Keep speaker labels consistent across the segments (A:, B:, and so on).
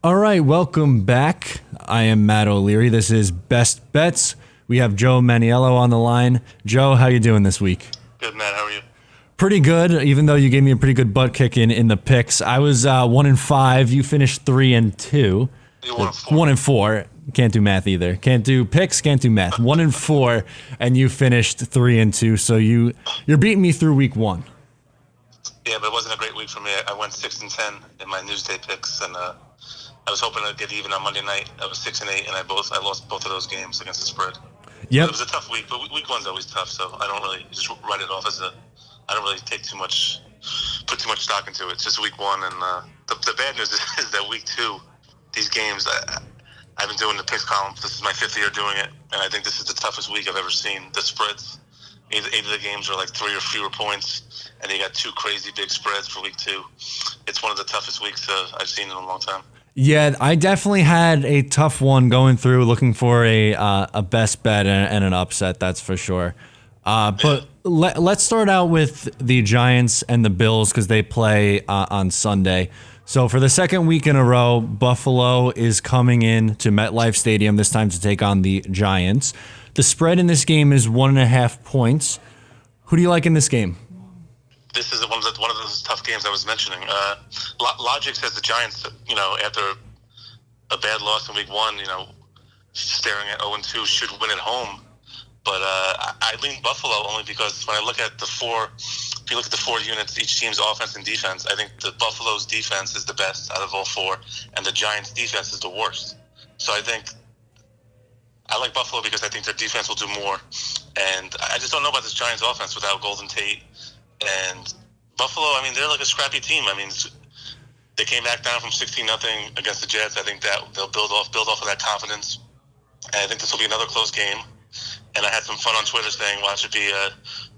A: All right, welcome back. I am Matt O'Leary. This is Best Bets. We have Joe Manniello on the line. Joe, how you doing this week?
B: Good, Matt. How are you?
A: Pretty good, even though you gave me a pretty good butt kicking in the picks. I was 1-5. You finished 3-2.
B: You're 1-4.
A: 1-4. Can't do math either. Can't do picks. Can't do math. 1-4, and you finished 3-2. So you're beating me through week one.
B: Yeah, but it wasn't a great week for me. I went 6-10 in my Newsday picks, and I was hoping to get even on Monday night. I was 6-8, and I lost both of those games against the spread.
A: Yep.
B: It was a tough week, but week one's always tough. So I don't really just write it off as I don't really put too much stock into it. It's just week one, and the bad news is that week two, these games, I've been doing the picks column. This is my 5th year doing it, and I think this is the toughest week I've ever seen. The spreads, eight of the games are like 3 or fewer points, and you got 2 crazy big spreads for week 2. It's one of the toughest weeks I've seen in a long time.
A: Yeah, I definitely had a tough one going through, looking for a best bet and an upset. That's for sure. But let's start out with the Giants and the Bills because they play on Sunday. So for the second week in a row, Buffalo is coming in to MetLife Stadium this time to take on the Giants. The spread in this game is 1.5 points. Who do you like in this game?
B: This is one of those tough games I was mentioning. Logic says the Giants, after a bad loss in week one, staring at 0-2, should win at home. But I lean Buffalo only because when I look at if you look at the 4 units, each team's offense and defense, I think the Buffalo's defense is the best out of all 4, and the Giants' defense is the worst. So I think I like Buffalo because I think their defense will do more. And I just don't know about this Giants' offense without Golden Tate. And Buffalo, they're like a scrappy team. They came back down from 16-0 against the Jets. I think that they'll build off of that confidence. And I think this will be another close game. And I had some fun on Twitter saying, watch it be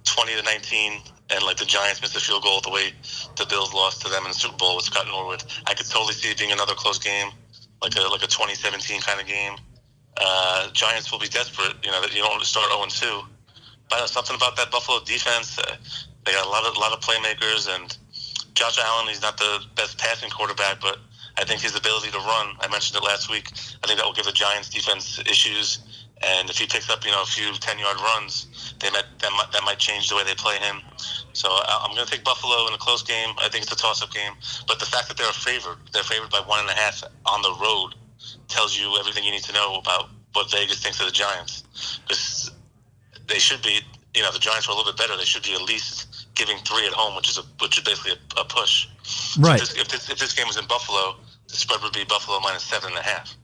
B: 20-19, and like the Giants missed a field goal the way the Bills lost to them in the Super Bowl with Scott Norwood. I could totally see it being another close game, like a 2017 kind of game. Giants will be desperate, that you don't want to start 0-2. But something about that Buffalo defense, they got a lot of playmakers, and Josh Allen, he's not the best passing quarterback, but I think his ability to run, I mentioned it last week, I think that will give the Giants defense issues. And if he picks up, a few 10-yard runs, that might change the way they play him. So I'm going to take Buffalo in a close game. I think it's a toss-up game. But the fact that they're favored by 1.5 on the road, tells you everything you need to know about what Vegas thinks of the Giants. Because they should be, the Giants were a little bit better. They should be at least giving 3 at home, which is basically a push.
A: Right.
B: So if this game was in Buffalo, the spread would be Buffalo minus 7.5.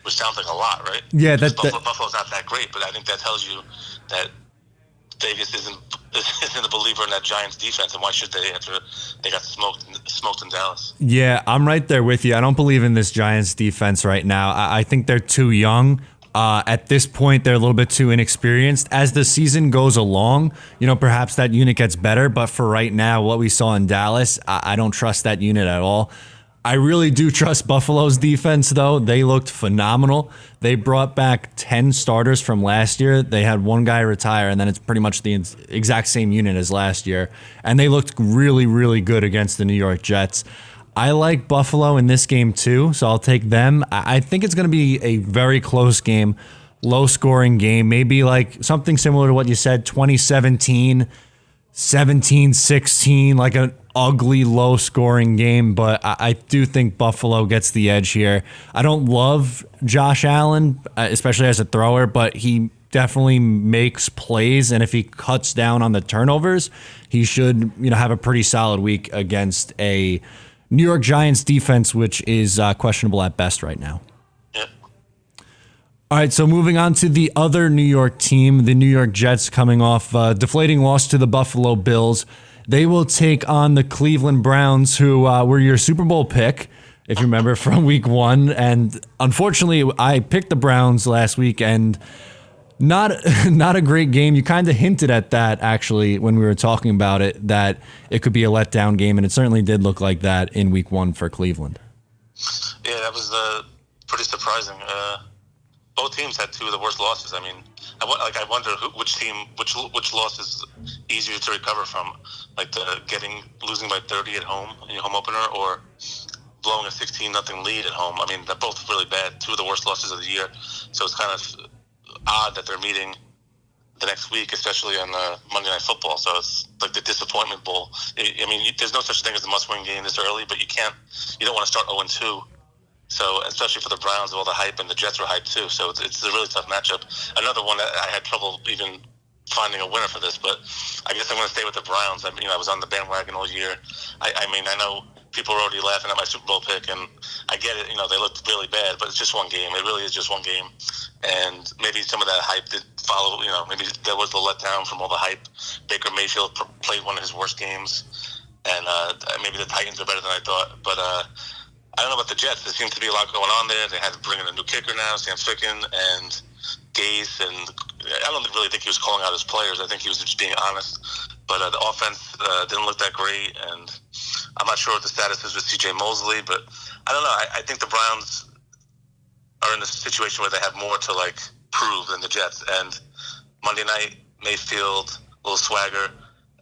B: Which sounds like a lot, right?
A: Yeah,
B: Buffalo's not that great, but I think that tells you that Vegas isn't a believer in that Giants defense, and why should they after they got smoked in Dallas?
A: Yeah, I'm right there with you. I don't believe in this Giants defense right now. I think they're too young. At this point, they're a little bit too inexperienced. As the season goes along, perhaps that unit gets better, but for right now, what we saw in Dallas, I don't trust that unit at all. I really do trust Buffalo's defense, though. They looked phenomenal. They brought back 10 starters from last year. They had one guy retire, and then it's pretty much the exact same unit as last year. And they looked really, really good against the New York Jets. I like Buffalo in this game, too, so I'll take them. I think it's going to be a very close game, low-scoring game, maybe like something similar to what you said, 2017, 17-16, like an ugly, low-scoring game, but I do think Buffalo gets the edge here. I don't love Josh Allen, especially as a thrower, but he definitely makes plays, and if he cuts down on the turnovers, he should have a pretty solid week against a New York Giants defense, which is questionable at best right now. All right, so moving on to the other New York team, the New York Jets, coming off a deflating loss to the Buffalo Bills. They will take on the Cleveland Browns, who were your Super Bowl pick, if you remember, from week one. And unfortunately, I picked the Browns last week, and not a great game. You kind of hinted at that, actually, when we were talking about it, that it could be a letdown game, and it certainly did look like that in week one for Cleveland.
B: Yeah, that was pretty surprising. Both teams had 2 of the worst losses. I wonder which loss is easier to recover from, like losing by 30 at home in your home opener, or blowing a 16-0 lead at home. I mean, they're both really bad, two of the worst losses of the year. So it's kind of odd that they're meeting the next week, especially on Monday Night Football. So it's like the disappointment bowl. I mean, there's no such thing as a must-win game this early, but you don't want to start 0-2. So especially for the Browns, all the hype, and the Jets were hyped too. So it's a really tough matchup. Another one that I had trouble even finding a winner for this, but I guess I'm going to stay with the Browns. I mean, I was on the bandwagon all year. I mean, I know people are already laughing at my Super Bowl pick, and I get it. They looked really bad, but it's just one game. It really is just one game. And maybe some of that hype did follow. Maybe there was the letdown from all the hype. Baker Mayfield played one of his worst games, and maybe the Titans are better than I thought. But I don't know about the Jets. There seems to be a lot going on there. They had to bring in a new kicker now, Sam Ficken, and Gase, and I don't really think he was calling out his players. I think he was just being honest. But the offense didn't look that great, and I'm not sure what the status is with C.J. Mosley, but I don't know. I think the Browns are in a situation where they have more to prove than the Jets. And Monday night, Mayfield, a little swagger.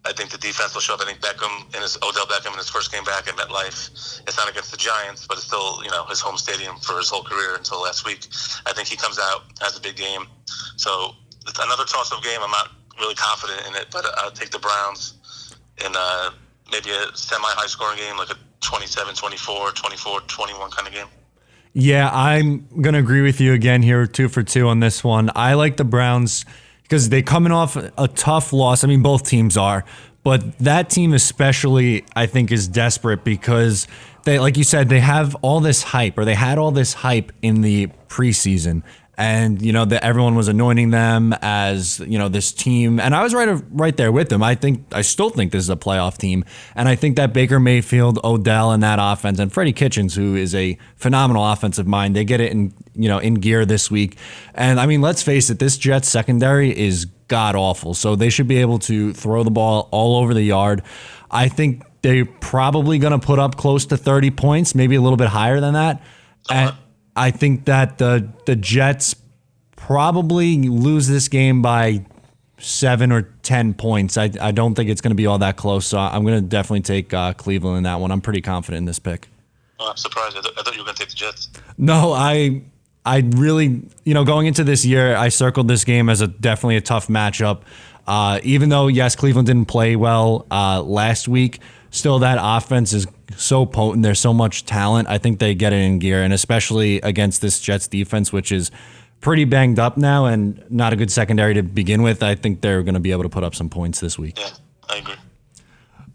B: I think the defense will show up. I think Odell Beckham in his first game back at MetLife. It's not against the Giants, but it's still his home stadium for his whole career until last week. I think he comes out, has a big game. So it's another toss-up game. I'm not really confident in it, but I'll take the Browns in maybe a semi-high scoring game, like a 27-24, 24-21 kind of game.
A: Yeah, I'm going to agree with you again here, 2 for 2 on this one. I like the Browns because they're coming off a tough loss. I mean, both teams are, but that team especially, I think, is desperate because they, like you said, they have all this hype, or they had all this hype in the preseason. And, that everyone was anointing them as, this team. And I was right there with them. I still think this is a playoff team. And I think that Baker Mayfield, Odell, and that offense, and Freddie Kitchens, who is a phenomenal offensive mind, they get it in gear this week. And I mean, let's face it, this Jets secondary is god awful. So they should be able to throw the ball all over the yard. I think they're probably going to put up close to 30 points, maybe a little bit higher than that. And I think that the Jets probably lose this game by 7 or 10 points. I don't think it's going to be all that close, so I'm going to definitely take Cleveland in that one. I'm pretty confident in this pick.
B: Oh, I'm surprised. I thought you were going to take the Jets.
A: No, I really, going into this year, I circled this game as definitely a tough matchup. Even though, yes, Cleveland didn't play well last week, still that offense is so potent. There's so much talent. I think they get it in gear, and especially against this Jets defense, which is pretty banged up now and not a good secondary to begin with. I think they're going to be able to put up some points this week.
B: Yeah, I agree.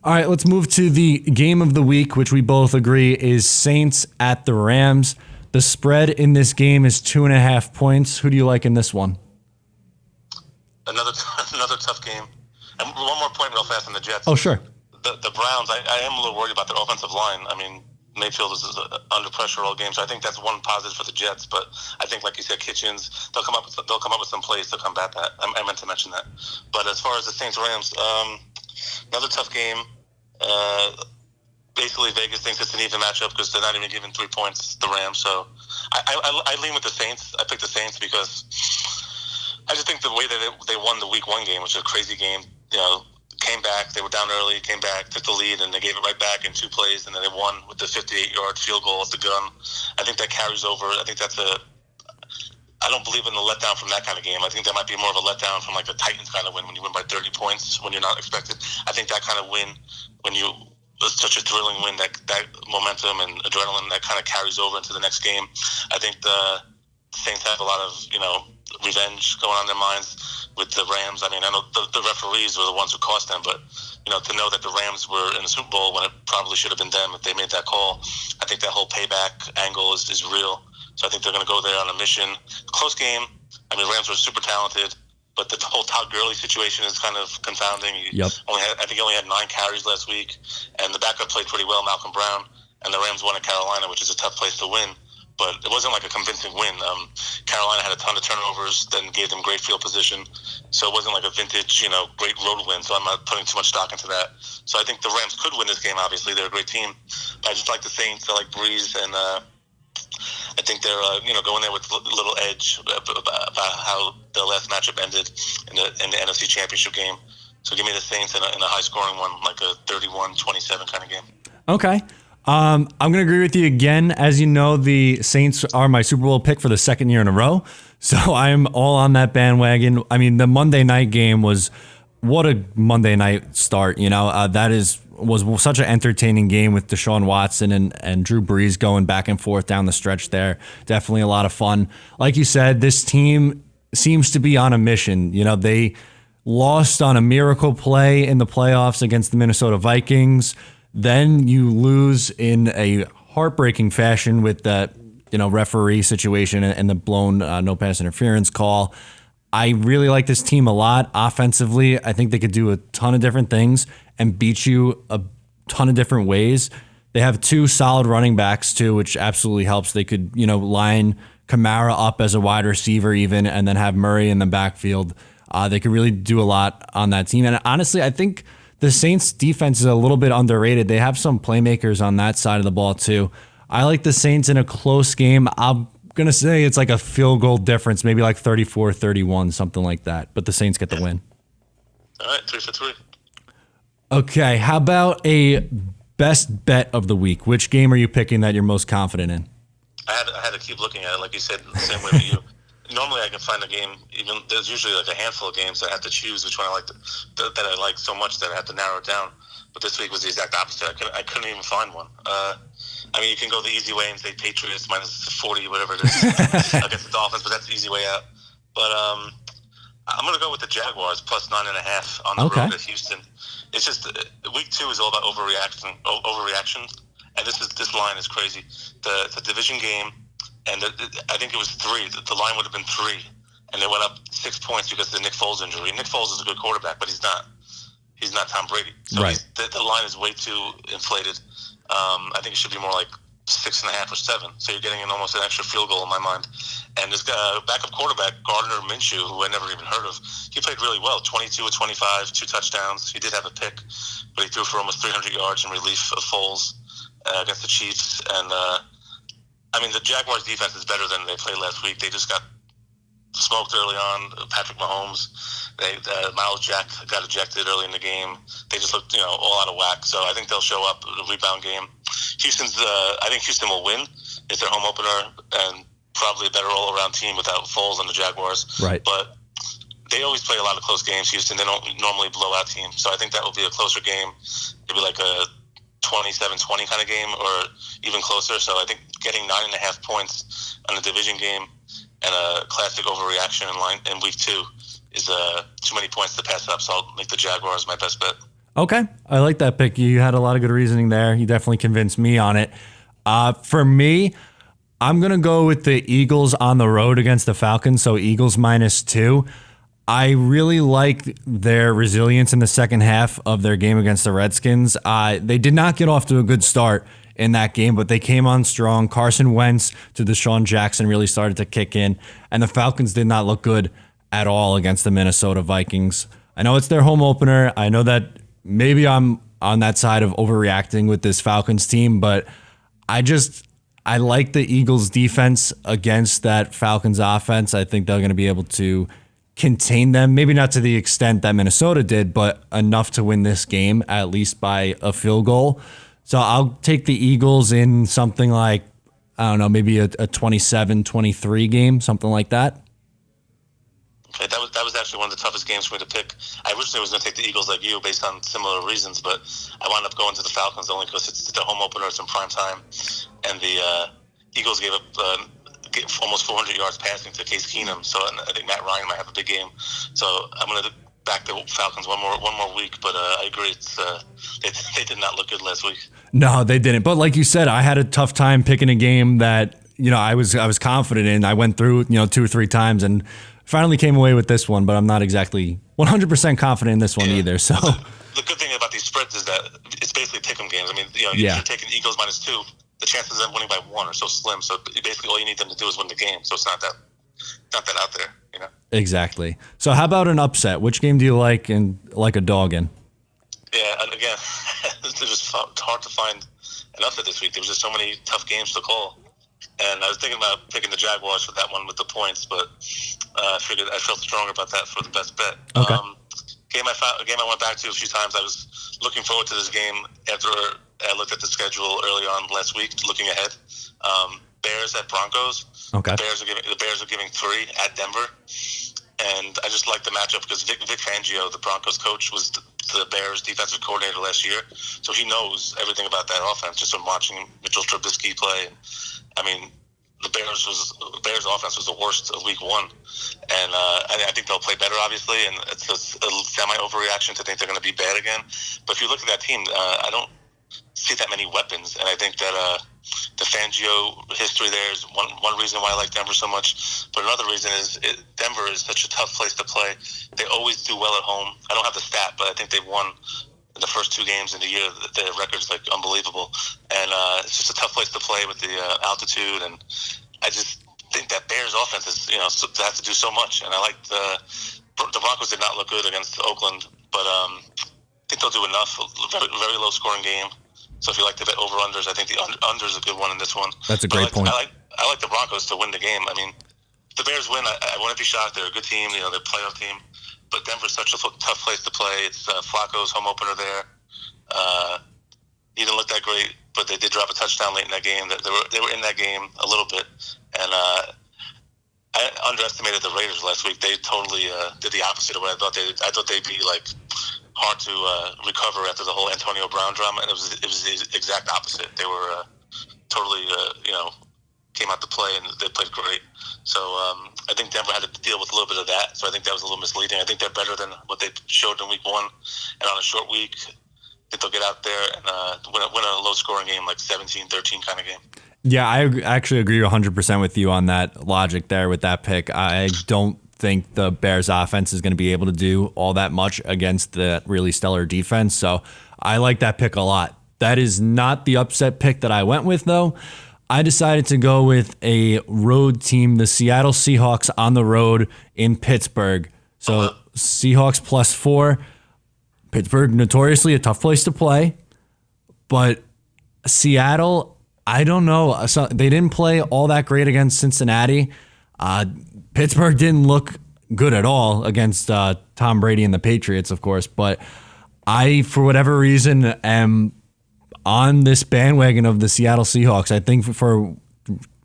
A: All right, let's move to the game of the week, which we both agree is Saints at the Rams. The spread in this game is 2.5 points. Who do you like in this one?
B: Another tough game. And one more point real fast on the Jets.
A: Oh, sure.
B: The Browns, I am a little worried about their offensive line. I mean, Mayfield is under pressure all game, so I think that's one positive for the Jets. But I think, like you said, Kitchens, they'll come up with some plays to combat that. I meant to mention that. But as far as the Saints-Rams, another tough game. Basically, Vegas thinks it's an even matchup because they're not even giving 3 points to the Rams. So I lean with the Saints. I picked the Saints because I just think the way that they won the Week 1 game, which was a crazy game, came back. They were down early, came back, took the lead, and they gave it right back in 2 plays, and then they won with the 58-yard field goal at the gun. I think that carries over. I think I don't believe in the letdown from that kind of game. I think that might be more of a letdown from like a Titans kind of win when you win by 30 points when you're not expected. I think that kind of win, when you such a thrilling win, that momentum and adrenaline, that kind of carries over into the next game. I think the Saints have a lot of, revenge going on in their minds with the Rams. I mean, I know the referees were the ones who cost them, but, to know that the Rams were in the Super Bowl when it probably should have been them if they made that call, I think that whole payback angle is real. So I think they're going to go there on a mission. Close game. I mean, Rams were super talented, but the whole Todd Gurley situation is kind of confounding.
A: Yep.
B: I think he only had 9 carries last week, and the backup played pretty well, Malcolm Brown, and the Rams won at Carolina, which is a tough place to win. But it wasn't like a convincing win. Carolina had a ton of turnovers, then gave them great field position. So it wasn't like a vintage, great road win. So I'm not putting too much stock into that. So I think the Rams could win this game, obviously. They're a great team. But I just like the Saints. I like Breeze. And I think they're, going there with a little edge about how the last matchup ended in the NFC Championship game. So give me the Saints in a high-scoring one, like a 31-27 kind of game.
A: Okay. I'm going to agree with you again. As you know, the Saints are my Super Bowl pick for the second year in a row. So I'm all on that bandwagon. I mean, the Monday night game was what a Monday night start. Was such an entertaining game with Deshaun Watson and Drew Brees going back and forth down the stretch there. Definitely a lot of fun. Like you said, this team seems to be on a mission. They lost on a miracle play in the playoffs against the Minnesota Vikings. Then you lose in a heartbreaking fashion with that, referee situation and the blown no pass interference call. I really like this team a lot. Offensively, I think they could do a ton of different things and beat you a ton of different ways. They have two solid running backs too, which absolutely helps. They could, line Kamara up as a wide receiver even, and then have Murray in the backfield. They could really do a lot on that team. And honestly, I think the Saints defense is a little bit underrated. They have some playmakers on that side of the ball too. I like the Saints in a close game. I'm going to say it's like a field goal difference, maybe like 34-31, something like that. But the Saints get the win.
B: All right, 3 for 3.
A: Okay, how about a best bet of the week? Which game are you picking that you're most confident in?
B: I had to keep looking at it, like you said, the same way that you. Normally, I can find a game. Even there's usually like a handful of games that I have to choose which one I like that I like so much that I have to narrow it down. But this week was the exact opposite. I couldn't even find one. You can go the easy way and say Patriots minus 40, whatever it is, against the Dolphins, but that's the easy way out. But I'm going to go with the Jaguars plus 9.5 on the road at Houston. It's just week 2 is all about overreaction, and this line is crazy. The division game. And I think it was 3. The line would have been 3, and they went up 6 points because of the Nick Foles injury. Nick Foles is a good quarterback, but he's not Tom Brady. So
A: right.
B: The line is way too inflated. I think it should be more like 6.5 or 7. So you're getting almost an extra field goal in my mind. And this backup quarterback, Gardner Minshew, who I never even heard of, he played really well. 22 of 25, 2 touchdowns. He did have a pick, but he threw for almost 300 yards in relief of Foles against the Chiefs. And the Jaguars' defense is better than they played last week. They just got smoked early on. Patrick Mahomes, Miles Jack got ejected early in the game. They just looked, all out of whack. So I think they'll show up in a rebound game. I think Houston will win. It's their home opener and probably a better all-around team without Foles on the Jaguars.
A: Right.
B: But they always play a lot of close games, Houston. They don't normally blow out teams. So I think that will be a closer game. Maybe like a 27-20 kind of game or even closer. So I think getting 9.5 points on a division game and a classic overreaction in week 2 is too many points to pass up. So I'll make the Jaguars my best bet.
A: Okay. I like that pick. You had a lot of good reasoning there. You definitely convinced me on it. For me, I'm going to go with the Eagles on the road against the Falcons. So Eagles -2. I really like their resilience in the second half of their game against the Redskins. They did not get off to a good start in that game, but they came on strong. Carson Wentz to Deshaun Jackson really started to kick in, and the Falcons did not look good at all against the Minnesota Vikings. I know it's their home opener. I know that maybe I'm on that side of overreacting with this Falcons team, but I like the Eagles defense against that Falcons offense. I think they're going to be able to contain them, maybe not to the extent that Minnesota did, but enough to win this game, at least by a field goal. So I'll take the Eagles in something like, I don't know, maybe a 27-23 game, something like that.
B: Okay, that was actually one of the toughest games for me to pick. I originally was going to take the Eagles like you based on similar reasons, but I wound up going to the Falcons only because it's the home opener, it's in prime time, and the Eagles gave up almost 400 yards passing to Case Keenum. So I think Matt Ryan might have a big game. So I'm going to back the Falcons one more week. But I agree, they did not look good last week. No,
A: they didn't. But like you said, I had a tough time picking a game that I was confident in. I went through 2 or 3 times and finally came away with this one. But I'm not exactly 100% confident in this one either. So
B: the good thing about these spreads is that it's basically pick'em games. I mean, you're taking Eagles -2. The chances of them winning by 1 are so slim. So basically, all you need them to do is win the game. So it's not that out there,
A: Exactly. So how about an upset? Which game do you like and like a dog in?
B: Yeah, and again, it was hard to find an upset this week. There was just so many tough games to call. And I was thinking about picking the Jaguars for that one with the points, but I figured I felt stronger about that for the best bet.
A: Okay.
B: Game I went back to a few times. I was looking forward to this game after I looked at the schedule early on last week, looking ahead. Bears at Broncos.
A: Okay.
B: The Bears are giving 3 at Denver, and I just like the matchup because Vic Fangio, the Broncos coach, was the Bears defensive coordinator last year, so he knows everything about that offense just from watching Mitchell Trubisky play. I mean, the Bears offense was the worst of week 1, and I think they'll play better, obviously, and it's a semi-overreaction to think they're going to be bad again. But if you look at that team, I don't see that many weapons, and I think that the Fangio history there is one reason why I like Denver so much. But another reason is Denver is such a tough place to play. They always do well at home. I don't have the stat, but I think they've won in the first 2 games in the year. Their record's like unbelievable, and it's just a tough place to play with the altitude. And I just think that Bears offense is they have to do so much. And I like the Broncos did not look good against Oakland, but I think they'll do enough. Very, very low scoring game. So if you like to bet over-unders, I think the under is a good one in this one.
A: That's a great point.
B: I like the Broncos to win the game. I mean, if the Bears win, I wouldn't be shocked. They're a good team. They're a playoff team. But Denver's such a tough place to play. It's Flacco's home opener there. He didn't look that great, but they did drop a touchdown late in that game. They were in that game a little bit. And I underestimated the Raiders last week. They totally did the opposite of what I thought. I thought they'd be like hard to recover after the whole Antonio Brown drama, and it was the exact opposite. They were totally came out to play, and they played great. So I think Denver had to deal with a little bit of that. So I think that was a little misleading. I think they're better than what they showed in week 1, and on a short week, I think they'll get out there and win a low-scoring game, like 17-13 kind of game. Yeah,
A: I actually agree 100% with you on that logic there with that pick. I don't think the Bears offense is going to be able to do all that much against the really stellar defense. So I like that pick a lot. That is not the upset pick that I went with, though. I decided to go with a road team, the Seattle Seahawks on the road in Pittsburgh. So Seahawks +4. Pittsburgh, notoriously a tough place to play. But Seattle, I don't know. So they didn't play all that great against Cincinnati. Pittsburgh didn't look good at all against Tom Brady and the Patriots, of course. But I, for whatever reason, am on this bandwagon of the Seattle Seahawks. I think for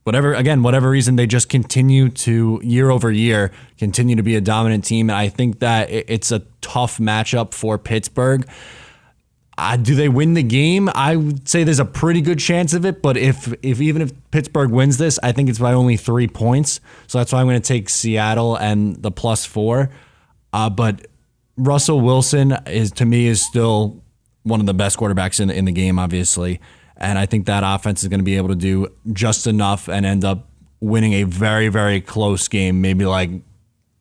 A: whatever reason, they just continue to, year over year, continue to be a dominant team. And I think that it's a tough matchup for Pittsburgh. Do they win the game? I would say there's a pretty good chance of it, but even if Pittsburgh wins this, I think it's by only 3 points. So that's why I'm going to take Seattle and the +4. But Russell Wilson is still one of the best quarterbacks in the game, obviously. And I think that offense is going to be able to do just enough and end up winning a very, very close game, maybe like,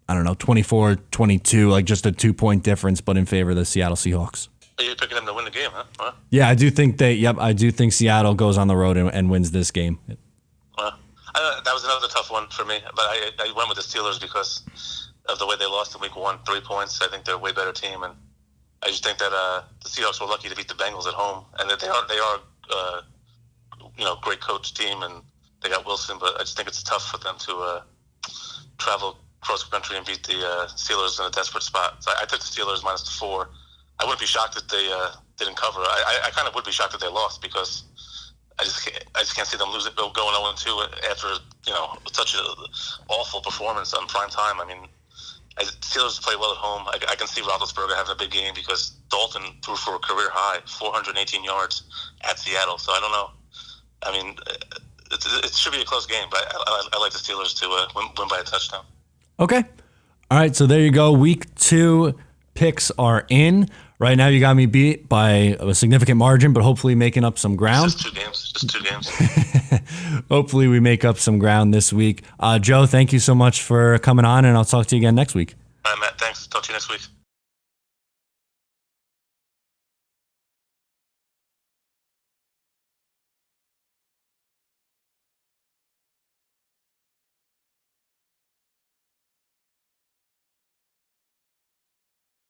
A: I don't know, 24-22, like just a 2-point difference, but in favor of the Seattle Seahawks.
B: You're picking them to win the game, huh?
A: Yeah, I do think I do think Seattle goes on the road and wins this game.
B: That was another tough one for me, but I went with the Steelers because of the way they lost in week 1, 3 points. I think they're a way better team, and I just think that the Seahawks were lucky to beat the Bengals at home, and that they are great coach team, and they got Wilson, but I just think it's tough for them to travel cross country and beat the Steelers in a desperate spot. So I took the Steelers -4. I wouldn't be shocked if they didn't cover. I kind of would be shocked if they lost because I just can't see them going 0-2 after such an awful performance on prime time. I mean, Steelers play well at home. I can see Roethlisberger having a big game because Dalton threw for a career high 418 yards at Seattle. So I don't know. I mean, it should be a close game, but I like the Steelers to win by a touchdown.
A: Okay. All right. So there you go. Week 2 picks are in. Right now, you got me beat by a significant margin, but hopefully making up some ground.
B: Just two games.
A: Hopefully we make up some ground this week. Joe, thank you so much for coming on, and I'll talk to you again next week.
B: All right, Matt. Thanks. Talk to you next week.